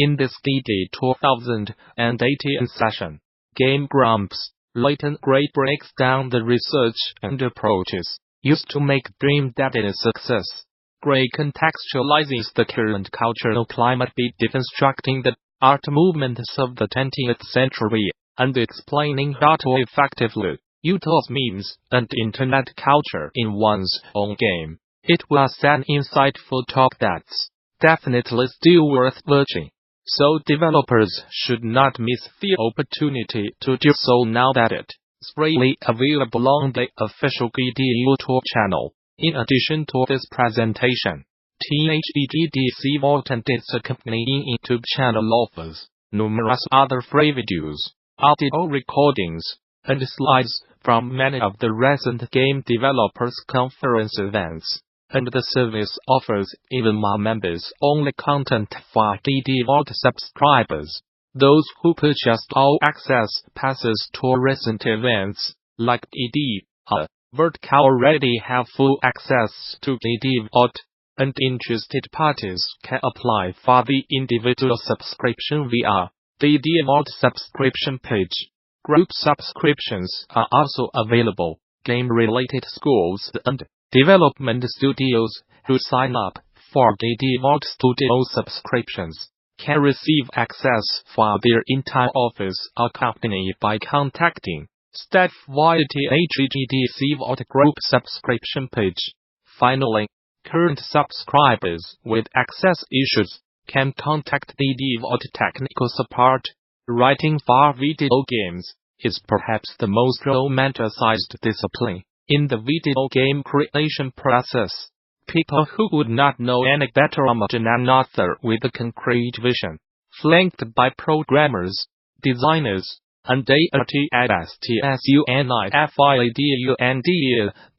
In this DD 2018 session, Game Grumps, Leighton Gray breaks down the research and approaches used to make Dream Dead a success. Gray contextualizes the current cultural climate by deconstructing the art movements of the 20th century and explaining how to effectively utilize memes and internet culture in one's own game. It was an insightful talk that's definitely still worth watching, so developers should not miss the opportunity to do so now that it's freely available on the official GD YouTube channel. In addition to this presentation, THEGDC Vault and its accompanying YouTube channel offers numerous other free videos, audio recordings, and slides from many of the recent game developers conference events. And the service offers even more members-only content for DD Vault subscribers. Those who purchased all-access passes to recent events, like DD Vault, already have full access to DD Vault, and interested parties can apply for the individual subscription via DD Vault subscription page. Group subscriptions are also available. Game-related schools and development studios who sign up for DD Vault Studio subscriptions can receive access for their entire office accompanied by contacting staff via THEGDC Vault Group subscription page. Finally, current subscribers with access issues can contact DD Vault technical support. Writing for video games is perhaps the most romanticized discipline in the video game creation process. People who would not know any better imagine an author with a concrete vision, flanked by programmers, designers, and artists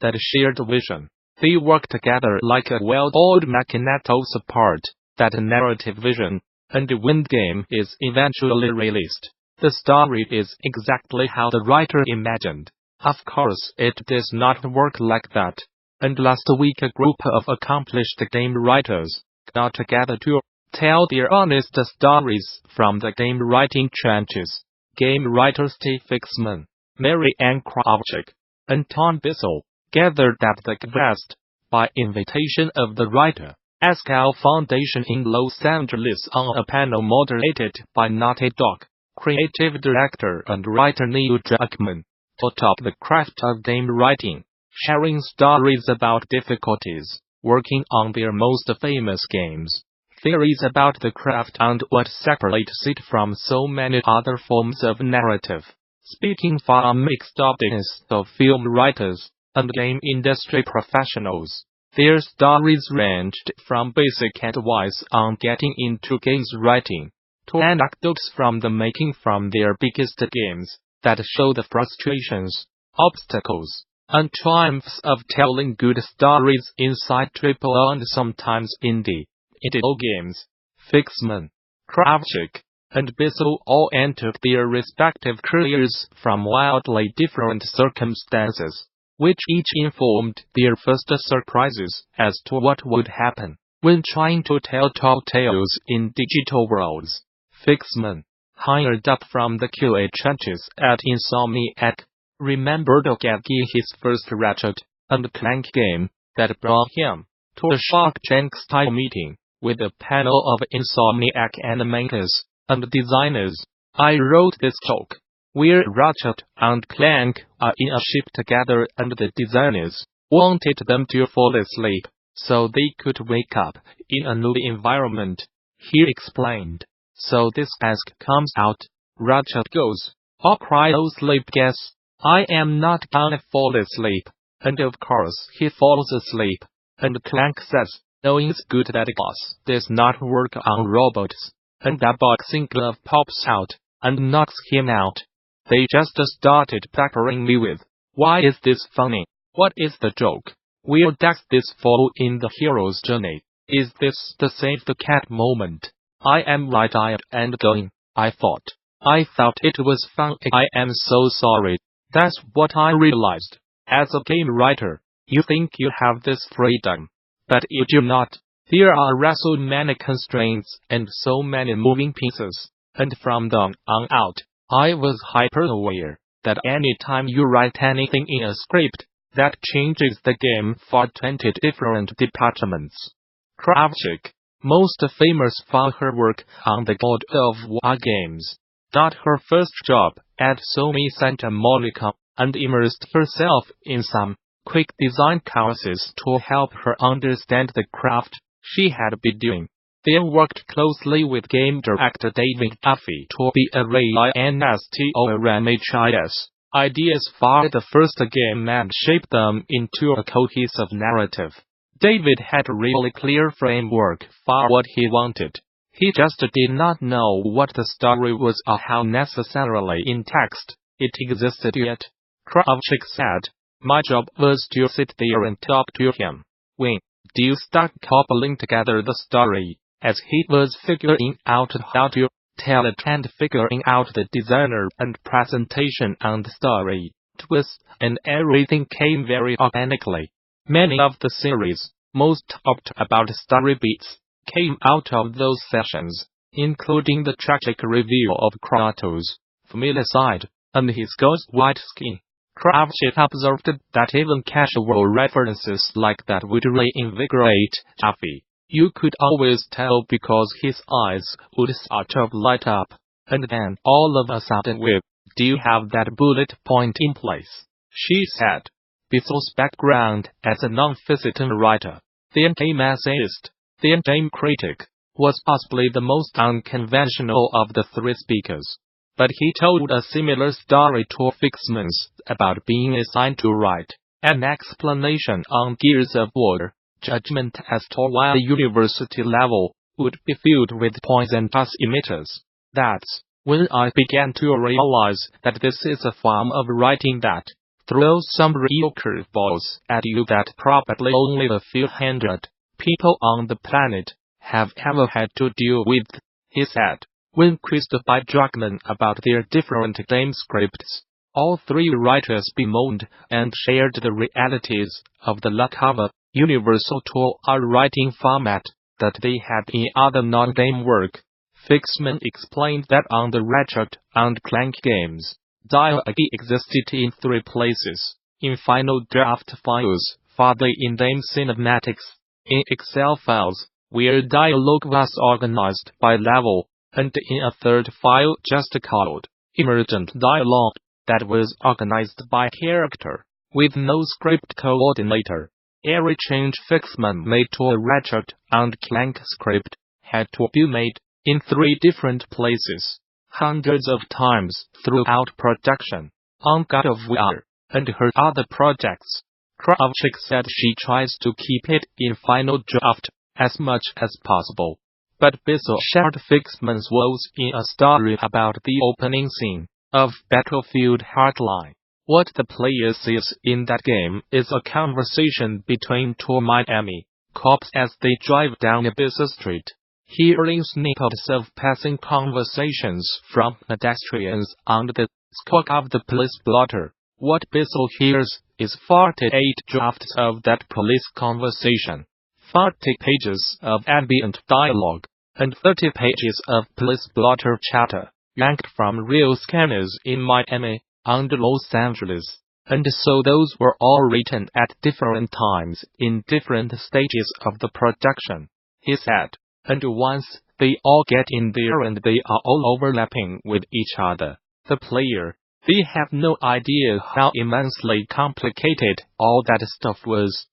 that shared vision. They work together like a well-oiled Magneto support that narrative vision, and when the game is eventually released, the story is exactly how the writer imagined. Of course, it does not work like that, and last week a group of accomplished game writers got together to tell their honest stories from the game writing trenches. Game writers Steve Fixman, Mary Ann Krawczyk, and Tom Bissell gathered at the Quest by invitation of the Writer Escal Foundation in Los Angeles on a panel moderated by Naughty Dog creative director and writer Neil Druckmann, to top the craft of game writing, sharing stories about difficulties working on their most famous games, theories about the craft and what separates it from so many other forms of narrative. Speaking for a mixed audience of film writers and game industry professionals, their stories ranged from basic advice on getting into games writing, to anecdotes from the making from their biggest games that show the frustrations, obstacles, and triumphs of telling good stories inside AAA and sometimes indie video games. Fixman, Krawczyk, and Bissell all entered their respective careers from wildly different circumstances, which each informed their first surprises as to what would happen when trying to tell tall tales in digital worlds. Fixman, hired up from the QA trenches at Insomniac, remembered getting his first Ratchet and Clank game that brought him to a Shark Tank-style meeting with a panel of Insomniac animators and designers. I wrote this joke where Ratchet and Clank are in a ship together and the designers wanted them to fall asleep so they could wake up in a new environment, he explained. So this task comes out. Ratchet goes, "Oh cryo sleep, guess I am not gonna fall asleep," and of course he falls asleep, and Clank says, "Knowing it's good that boss does not work on robots," and that boxing glove pops out and knocks him out. They just started peppering me with, "Why is this funny? What is the joke? Where does this fall in the hero's journey? Is this the save the cat moment?" I am wide-eyed and going, I thought it was fun. I am so sorry. That's what I realized. As a game writer, you think you have this freedom, but you do not. There are so many constraints and so many moving pieces, and from then on out, I was hyper-aware that any time you write anything in a script, that changes the game for 20 different departments. Kravchuk, most famous for her work on the God of War games, got her first job at Sony Santa Monica and immersed herself in some quick design courses to help her understand the craft she had been doing. Then worked closely with game director David Duffy to be a RAINSTORMHIS ideas for the first game and shape them into a cohesive narrative. David had a really clear framework for what he wanted. He just did not know what the story was or how necessarily in text it existed yet. Kravchuk said, "My job was to sit there and talk to him. When do you start coupling together the story?" As he was figuring out how to tell it and figuring out the designer and presentation on the story, twists and everything came very organically. Many of the series, most talked about story beats, came out of those sessions, including the tragic reveal of Kratos' familicide and his ghost white skin. Kravchuk observed that even casual references like that would reinvigorate Duffy. You could always tell because his eyes would sort of light up, and then all of a sudden whip, "Do you have that bullet point in place?" she said. Bissel's background as a non-fiction writer, then game essayist, then game critic, was possibly the most unconventional of the three speakers. But he told a similar story to Fixman's about being assigned to write an explanation on Gears of War. Judgment as to why the university level would be filled with poison gas emitters. That's when I began to realize that this is a form of writing that throws some real curveballs at you that probably only a few hundred people on the planet have ever had to deal with, he said. When quizzed by Druckmann about their different game scripts, all three writers bemoaned and shared the realities of the lack of a universal tool or writing format that they had in other non-game work. Fixman explained that on the Ratchet and Clank games, dialogue existed in three places: in Final Draft files for the in-game cinematics, in Excel files where dialogue was organized by level, and in a third file just called emergent dialogue that was organized by character, with no script coordinator. Every change Fixman made to a Ratchet and Clank script had to be made in three different places, hundreds of times throughout production, on God of War and her other projects. Kravchuk said she tries to keep it in Final Draft as much as possible. But Bissell shared Fixman's woes in a story about the opening scene of Battlefield Hardline. What the player sees in that game is a conversation between two Miami cops as they drive down a busy street, hearing snippets of passing conversations from pedestrians under the scope of the police blotter. What Bissell hears is 48 drafts of that police conversation, 40 pages of ambient dialogue, and 30 pages of police blotter chatter, yanked from real scanners in Miami and Los Angeles. And so those were all written at different times in different stages of the production, he said. And once they all get in there and they are all overlapping with each other, the player, they have no idea how immensely complicated all that stuff was.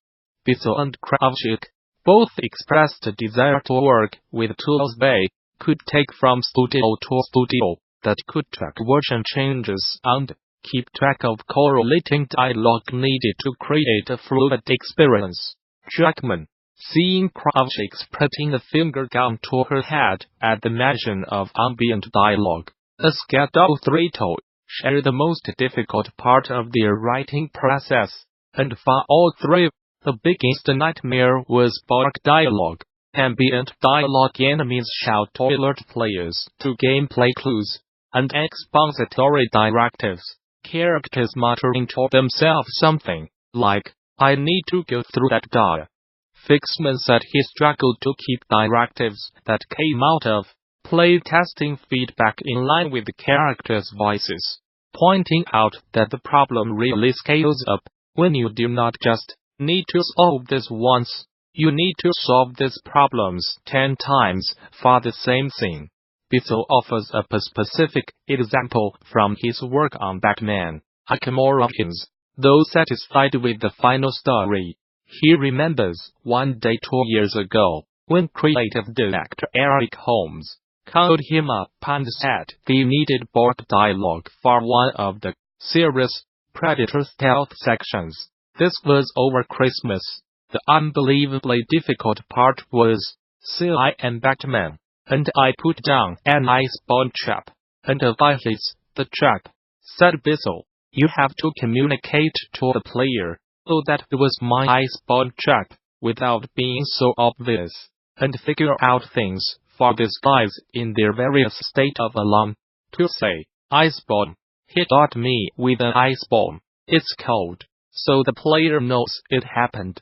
Bissell and Kravchuk both expressed a desire to work with tools they could take from studio to studio, that could track version changes and keep track of correlating dialogue needed to create a fluid experience. Druckmann, seeing Kravchuk putting a finger gun to her head at the mention of ambient dialogue, a Schedule 3 told, shared the most difficult part of their writing process, and for all three, the biggest nightmare was bulk dialogue. Ambient dialogue enemies shout to alert players to gameplay clues and expository directives. Characters muttering to themselves something like, "I need to go through that door." Fixman said he struggled to keep directives that came out of play testing feedback in line with the characters' voices, pointing out that the problem really scales up when you do not just need to solve this once, you need to solve these problems 10 times for the same thing. Bissell offers a specific example from his work on Batman Arkham Origins. Though satisfied with the final story, he remembers one day 2 years ago when creative director Eric Holmes called him up and said they needed board dialogue for one of the series' Predator stealth sections. This was over Christmas. The unbelievably difficult part was, "See, I am Batman, and I put down an ice-bound trap, and why hits the trap," said Bissell. "You have to communicate to the player, oh, that was my ice-bound trap, without being so obvious, and figure out things for these guys in their various state of alarm. To say, ice bomb, he got me with an ice bomb, it's cold, so the player knows it happened.